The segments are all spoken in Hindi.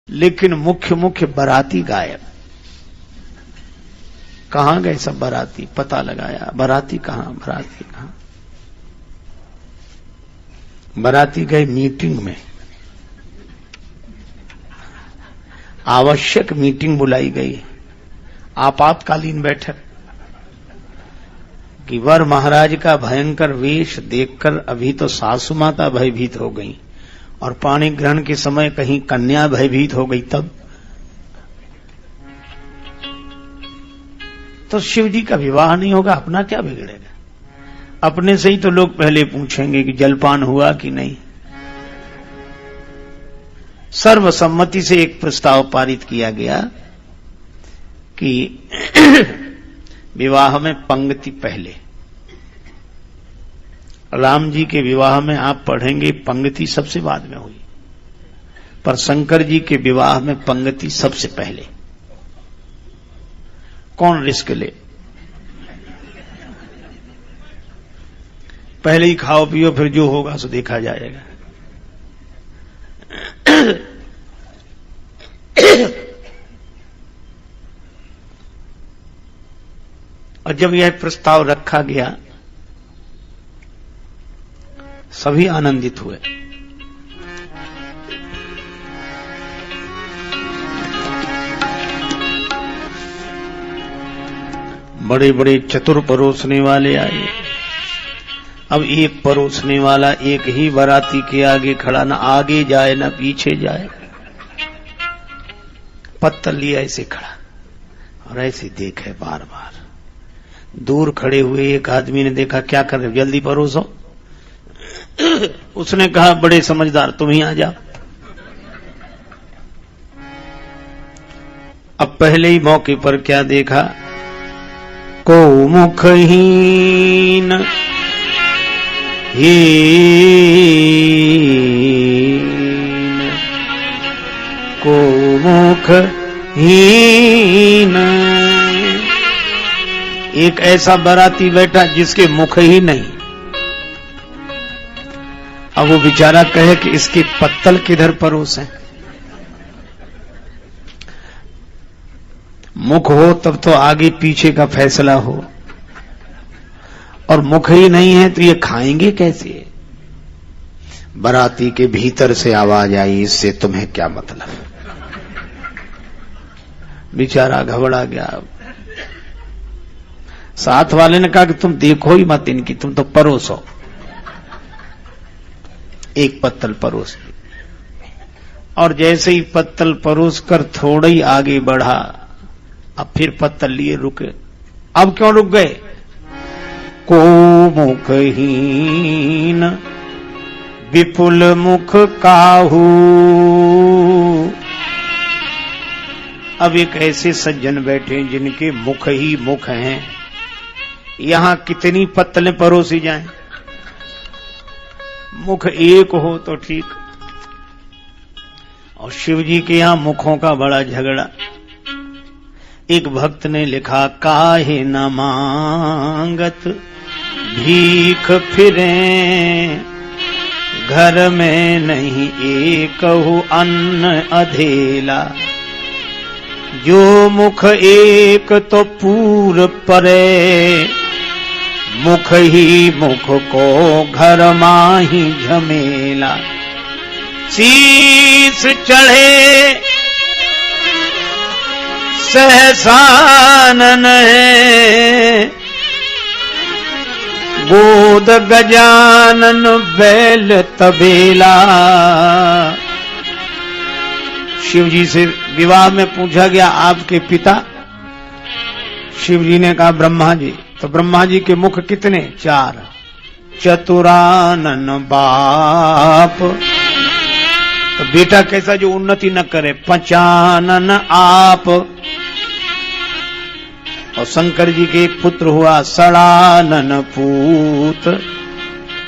लेकिन मुख्य मुख्य बाराती गायब। कहां गए सब बाराती? पता लगाया, बाराती कहां, बाराती कहां? बाराती गए मीटिंग में, आवश्यक मीटिंग बुलाई गई, आपातकालीन बैठक कि वर महाराज का भयंकर वेश देखकर अभी तो सासू माता भयभीत हो गई और पाणी ग्रहण के समय कहीं कन्या भयभीत हो गई। तब तो शिव जी का विवाह नहीं होगा, अपना क्या बिगड़ेगा? अपने से ही तो लोग पहले पूछेंगे कि जलपान हुआ कि नहीं। सर्वसम्मति से एक प्रस्ताव पारित किया गया कि विवाह में पंक्ति पहले। राम जी के विवाह में आप पढ़ेंगे पंक्ति सबसे बाद में हुई, पर शंकर जी के विवाह में पंक्ति सबसे पहले। कौन रिस्क ले? पहले ही खाओ पियो, फिर जो होगा सो देखा जाएगा। और जब यह प्रस्ताव रखा गया सभी आनंदित हुए। बड़े बड़े चतुर परोसने वाले आए। अब एक परोसने वाला एक ही बाराती के आगे खड़ा, न आगे जाए न पीछे जाए, पत्तल लिया ऐसे खड़ा और ऐसे देखे बार बार। दूर खड़े हुए एक आदमी ने देखा, क्या कर रहे हो, जल्दी परोसो। उसने कहा, बड़े समझदार, तुम ही आ जाओ। अब पहले ही मौके पर क्या देखा, को मुखहीन हीन, को मुखहीन। एक ऐसा बाराती बैठा जिसके मुख ही नहीं। अब वो बेचारा कहे कि इसके पत्तल किधर परोसे। मुख हो तब तो आगे पीछे का फैसला हो, और मुख ही नहीं है तो ये खाएंगे कैसे? बाराती के भीतर से आवाज आई, इससे तुम्हें क्या मतलब? बेचारा घबरा गया। साथ वाले ने कहा कि तुम देखो ही मत इनकी, तुम तो परोसो। एक पत्तल परोस, और जैसे ही पत्तल परोस कर थोड़ा ही आगे बढ़ा, अब फिर पत्तल लिए रुके। अब क्यों रुक गए? को मुखहीन विपुल मुख काहू। अब एक ऐसे सज्जन बैठे जिनके मुख ही मुख हैं, यहां कितनी पत्तलें परोसी जाएं? मुख एक हो तो ठीक। और शिव जी के यहां मुखों का बड़ा झगड़ा। एक भक्त ने लिखा, काहे न मांगत भीख फिरें, घर में नहीं एकहु अन्न अधेला। जो मुख एक तो पूर परे, मुख ही मुख को घर माही झमेला। शीस चढ़े सहसानन है, गोद गजानन बैल तबेला। शिव जी से विवाह में पूछा गया, आपके पिता? शिव जी ने कहा, ब्रह्मा जी। तो ब्रह्मा जी के मुख कितने? 4। चतुरानन बाप। तो बेटा कैसा जो उन्नति न करे? पंचानन आप। और शंकर जी के एक पुत्र हुआ सड़ानन पूत,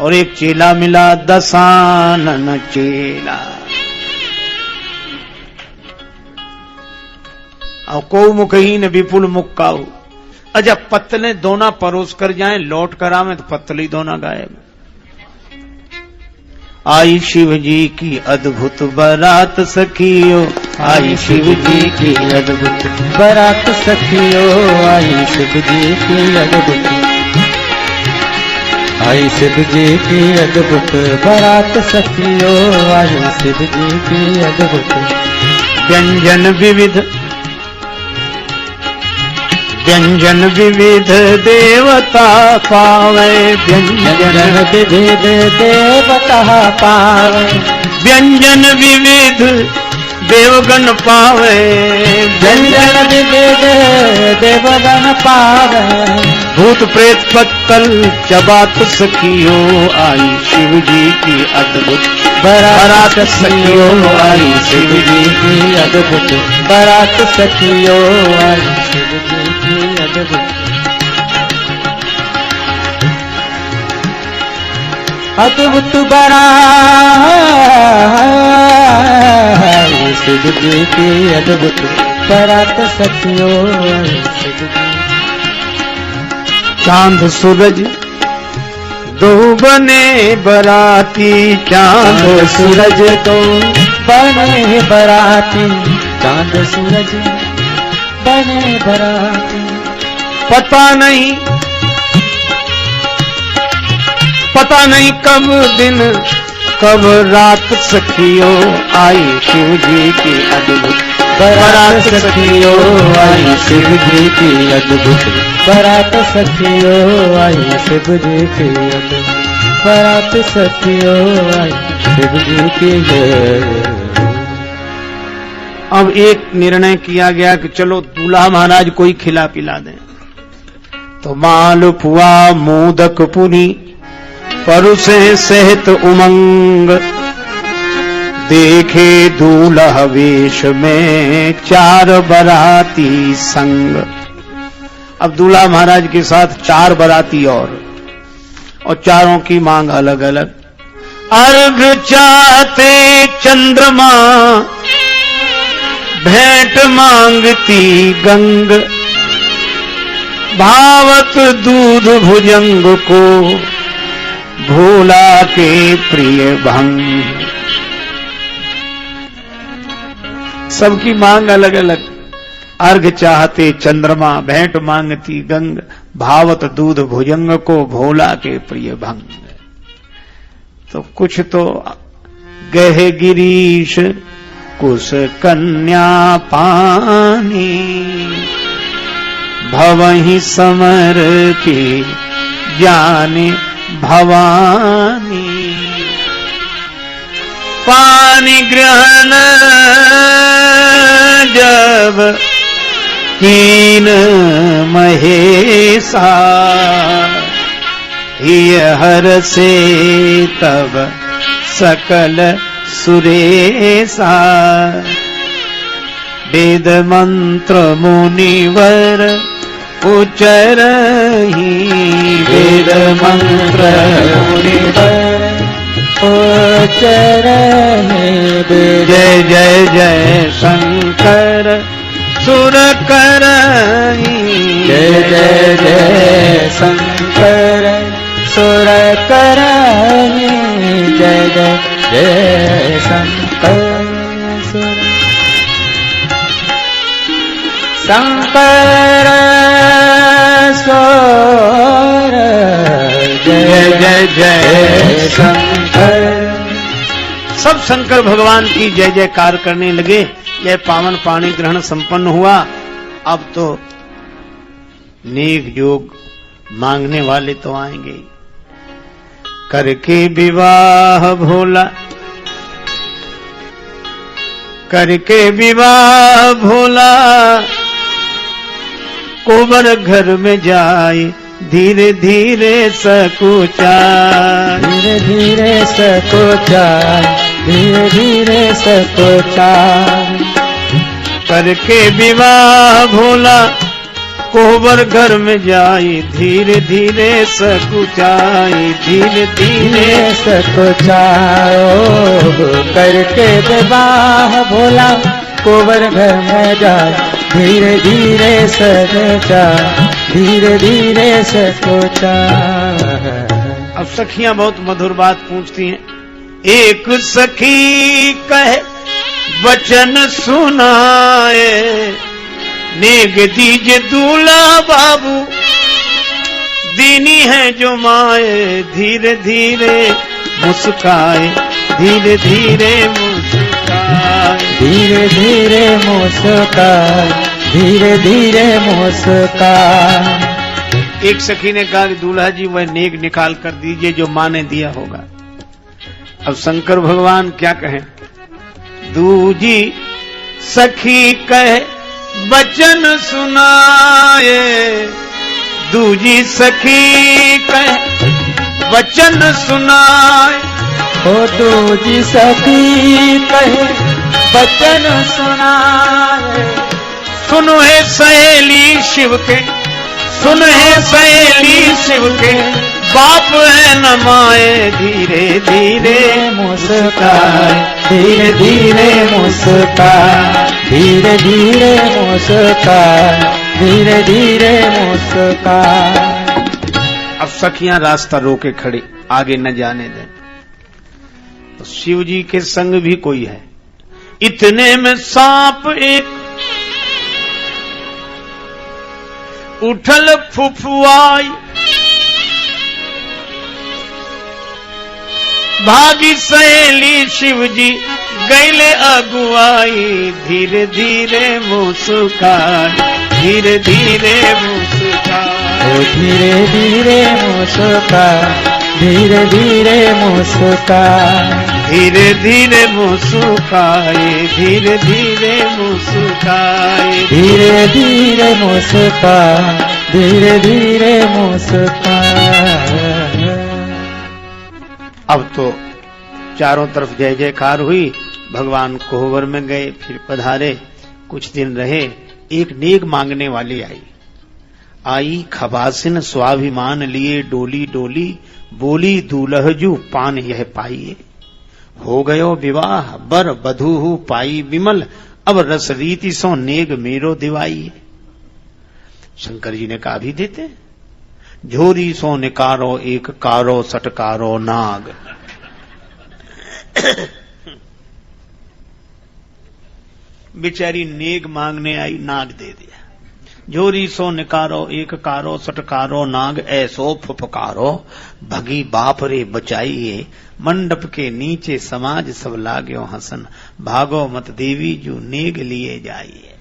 और एक चेला मिला दशानन चेला। और को मुखहीन विपुल मुख काहू। अच्छा, पत्तलें दोना परोस कर जाएं, लौट कर आवे तो पत्तल ही दोना गायब। आई शिव जी की अद्भुत बारात सखियों, आई शिव जी की अद्भुत बारात सखियों, आई शिव जी की अद्भुत, आई शिव जी की अद्भुत बारात सखियों, आई शिव जी की अद्भुत। व्यंजन विविध, व्यंजन विविध देवता पावे, व्यंजन विविध देवता पावे, व्यंजन विविध देवगण पावे, व्यंजन विविध देवगण पावे, भूत प्रेत पत्तल चबात सखियों, आई शिव जी की अद्भुत बारात सखियों, आई शिव जी की अद्भुत बारात सखियों, आई शिव जी की अद्भुत अद्भुत बारात, आई शिव जी की अद्भुत बारात सखियों, आई शिव जी। चांद सूरज दो बने बराती, चांद सूरज दो बने बराती, चांद सूरज बने बराती, पता नहीं कब दिन कब रात सखियों, आई शिव जी की अद्भुत बारात सखियों, आई शिव जी की अद्भुत बारात सखियों, आई शिव जी की अद्भुत बारात सखियों, आई शिव जी की। अब एक निर्णय किया गया कि चलो दूल्हा महाराज कोई खिला पिला दें, तो मालपुआ मोदक पुरी परुसे सहित उमंग, देखे दूल्हा वेश में चार बराती संग। अब दूल्हा महाराज के साथ चार बराती और चारों की मांग अलग अलग। अर्घ चाहते चंद्रमा, भेंट मांगती गंग, भावत दूध भुजंग को भोला के प्रिय भंग। सबकी मांग अलग अलग। अर्घ चाहते चंद्रमा, भेंट मांगती गंग, भावत दूध भुजंग को भोला के प्रिय भंग। तो कुछ तो गहे गिरीश कुश कन्या पानी, भवहि समर्पी जाने भवानी। पानी ग्रहण जब कीन महेशा, हिय हर से तब सकल सुरेशा। वेद मंत्र मुनिवर उच्चरहि, वेद मंत्र मुनिवर उच्चरहि। जय जय जय शंकर सुर करहि, जय जय जय शंकर सुर करहि। जय जय जय शंकर सुर शंकर स्वर। जय जय जय शंकर। सब शंकर भगवान की जय जयकार करने लगे। यह पावन पाणी ग्रहण संपन्न हुआ। अब तो नेक योग मांगने वाले तो आएंगे। करके विवाह भोला, करके विवाह भोला, कोबर घर में जाए धीरे धीरे सकुचाए। धीरे धीरे सकुचाए, धीरे धीरे सकुचाए। करके विवाह भोला कोबर घर में जाए धीरे धीरे सकुचाए। धीरे धीरे सकुचाए। करके विवाह भोला कोबर घर में जाए धीरे धीरे सकुचाए। धीरे धीरे सकुचाए। अब सखियां बहुत मधुर बात पूछती हैं। एक सखी कहे वचन सुनाए, नेग दीजे दूल्हा बाबू, दीनी है जो माए, धीरे धीरे मुस्काए, धीरे धीरे मुस्काए, धीरे धीरे मुस्काए, धीरे धीरे मुस्काए। एक सखी ने कहा कि दूल्हा जी वह नेग निकाल कर दीजिए जो मां ने दिया होगा। अब शंकर भगवान क्या कहें? दूजी सखी कहे वचन सुनाए, दूजी सखी कहे वचन सुनाए, ओ दूजी सखी कहे वचन सुनाए। सुन है सहेली शिव के, सुन है सहेली शिव के, बाप है न माए, धीरे धीरे मुस्काए, धीरे धीरे मुस्काए, धीरे धीरे मुस्काए, धीरे धीरे मुस्काए। अब सखियां रास्ता रोके खड़ी, आगे न जाने दें। तो शिव जी के संग भी कोई है। इतने में सांप एक उठल फुफुआई, भागी सहेली शिव जी गैले अगुआई, धीरे धीरे मुस्काए, धीरे धीरे मुस्काए, ओ धीरे धीरे मुस्काए, धीरे धीरे मुस्काए, धीरे धीरे मुस्काए, धीरे धीरे मुस्काए, धीरे धीरे मुस्काए, धीरे धीरे मुस्काए। अब तो चारों तरफ जय जयकार हुई। भगवान कोहबर में गए, फिर पधारे, कुछ दिन रहे। एक नेग मांगने वाली आई खबासिन स्वाभिमान लिए, डोली डोली बोली दूल्हजू पान यह पाइए। हो गयो विवाह बर बधू पाई विमल, अब रस रीति सो नेग मेरो दिवाई। शंकर जी ने कहा भी देते। झोरी सो निकारो एक कारो सटकारो नाग। बेचारी नेग मांगने आई, नाग दे दिया। झोरी सो निकारो एक कारो सटकारो नाग, ऐसो फुफकारो भगी बाप रे बचाइए। मंडप के नीचे समाज सब लाग्यो हसन, भागो मत देवी जो नेग लिए जाइए।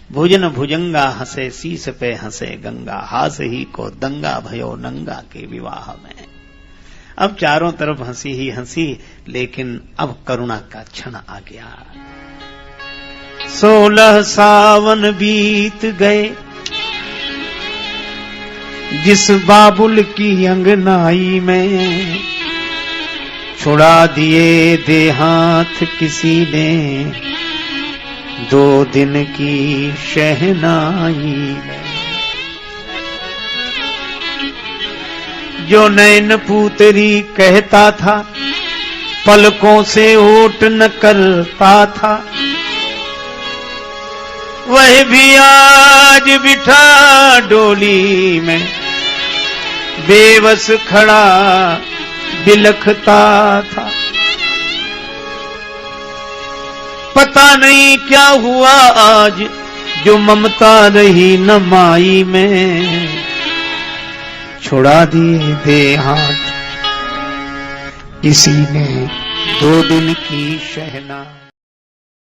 भुजन भुजंगा हंसे शीस पे हंसे गंगा, हास ही को दंगा भयो नंगा के विवाह में। अब चारों तरफ हंसी ही हंसी, लेकिन अब करुणा का क्षण आ गया। 16 सावन बीत गए, जिस बाबुल की अंगनाई में छुड़ा दिए देहात किसी ने, 2 दिन की शहनाई में। जो नैन पूतरी कहता था, पलकों से ओट न करता था, वह भी आज बिठा डोली में, बेबस खड़ा बिलखता था। पता नहीं क्या हुआ आज, जो ममता रही न माई में, छुड़ा दिए देहात किसी ने 2 दिन की शहनाई।